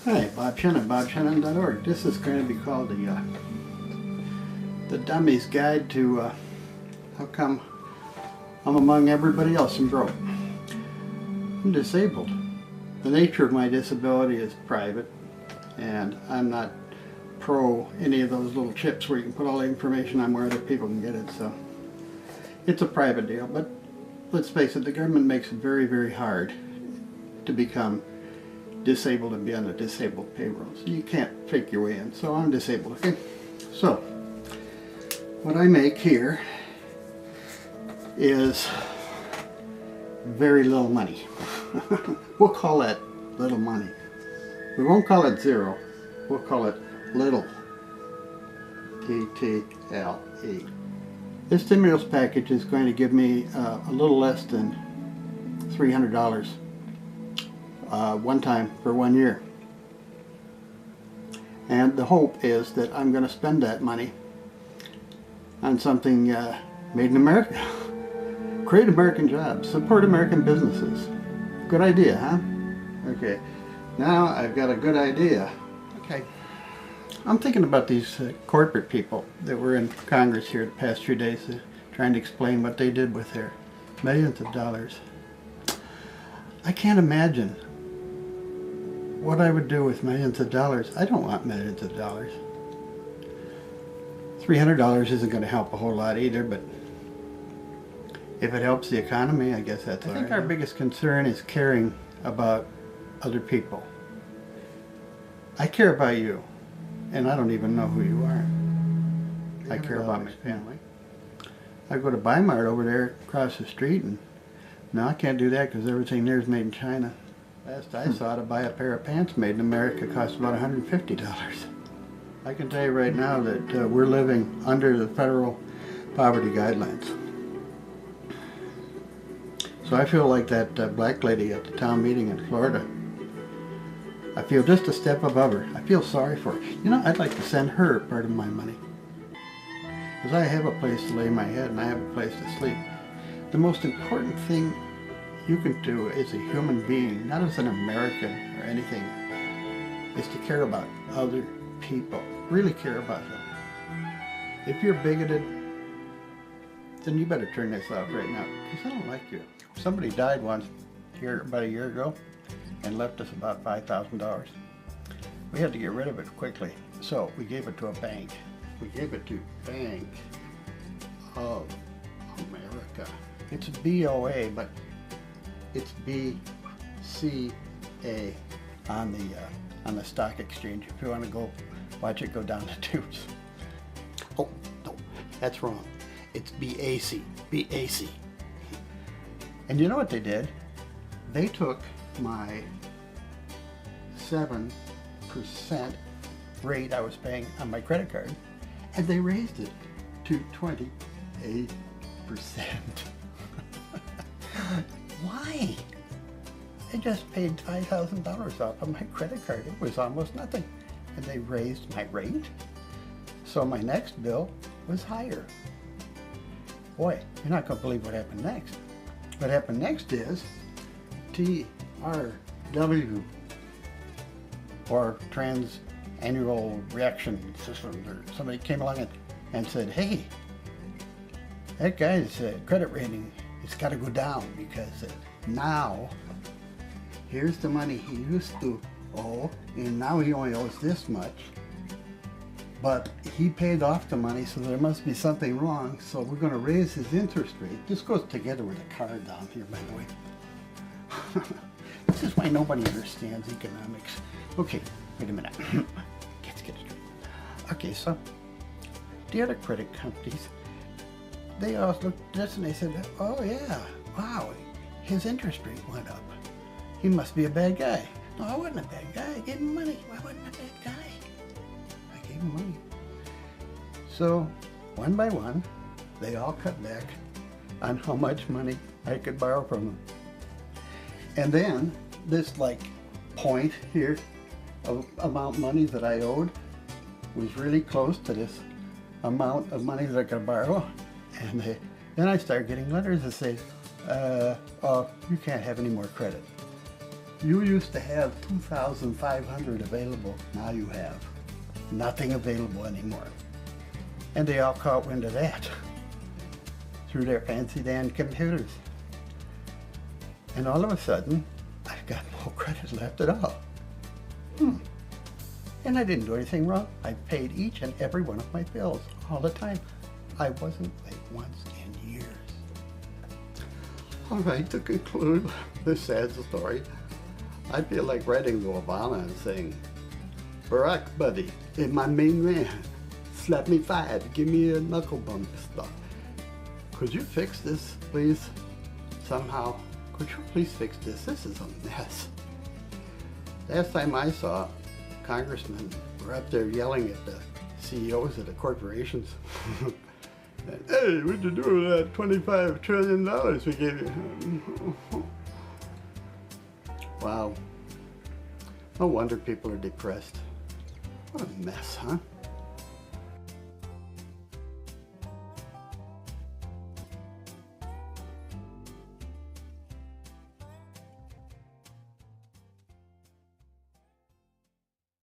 Hi, Bob Shannon, bobshannon.org. This is going to be called the Dummies Guide to how come I'm among everybody else and broke. I'm disabled. The nature of my disability is private, and I'm not pro any of those little chips where you can put all the information on where other people can get it, so it's a private deal. But let's face it, the government makes it very, very hard to become disabled and be on the disabled payroll. So you can't fake your way in. So I'm disabled, okay? So what I make here is very little money. We'll call that little money. We won't call it zero. We'll call it little. T-T-L-E. This stimulus package is going to give me a little less than $300 one time for 1 year. And the hope is that I'm going to spend that money on something made in America. Create American jobs, support American businesses. Good idea, huh? Okay, now I've got a good idea. Okay, I'm thinking about these corporate people that were in Congress here the past few days trying to explain what they did with their millions of dollars. I can't imagine what I would do with millions of dollars. I don't want millions of dollars. $300 isn't going to help a whole lot either, but if it helps the economy, I guess that's all right. I think our biggest concern is caring about other people. I care about you, and I don't even know who you are. I care about my family. I go to Bi-Mart over there across the street, and no, I can't do that because everything there is made in China. Last I saw, to buy a pair of pants made in America cost about $150. I can tell you right now that we're living under the federal poverty guidelines. So I feel like that black lady at the town meeting in Florida. I feel just a step above her. I feel sorry for her. You know, I'd like to send her part of my money. Because I have a place to lay my head and I have a place to sleep. The most important thing you can do as a human being, not as an American or anything, is to care about other people. Really care about them. If you're bigoted, then you better turn this off right now, because I don't like you. Somebody died once here about a year ago and left us about $5,000. We had to get rid of it quickly, so we gave it to a bank. We gave it to Bank of America. It's BOA, but it's BCA on the stock exchange. If you want to go watch it go down the tubes. Oh no, that's wrong. It's BAC. BAC. And you know what they did? They took my 7% rate I was paying on my credit card, and they raised it to 28%. Why? I just paid $5,000 off of my credit card. It was almost nothing. And they raised my rate. So my next bill was higher. Boy, you're not going to believe what happened next. What happened next is TRW, or Trans Annual Reaction System, or somebody came along and said, hey, that guy's credit rating has got to go down because now here's the money he used to owe, and now he only owes this much. But he paid off the money, so there must be something wrong, so we're going to raise his interest rate. This goes together with a car down here, by the way. This is why nobody understands economics. Okay, wait a minute. Let's get straight. Okay, so the other credit companies, they all looked at this and they said, oh yeah, wow, his interest rate went up. He must be a bad guy. No, I wasn't a bad guy. I gave him money. I wasn't a bad guy. I gave him money. So, one by one, they all cut back on how much money I could borrow from them. And then, this point here of amount of money that I owed was really close to this amount of money that I could borrow. And then I started getting letters that say, oh, you can't have any more credit. You used to have 2,500 available. Now you have nothing available anymore. And they all caught wind of that through their fancy damn computers. And all of a sudden, I've got no credit left at all. And I didn't do anything wrong. I paid each and every one of my bills all the time. I wasn't late once in years. All right, to conclude this sad story, I feel like writing to Obama and saying, Barack, buddy, my main man, slap me 5, give me a knuckle bump stuff. Could you fix this, please? Somehow, could you please fix this? This is a mess. Last time I saw, congressmen were up there yelling at the CEOs of the corporations. Hey, what'd you do with that $25 trillion we gave you? Wow. No wonder people are depressed. What a mess, huh?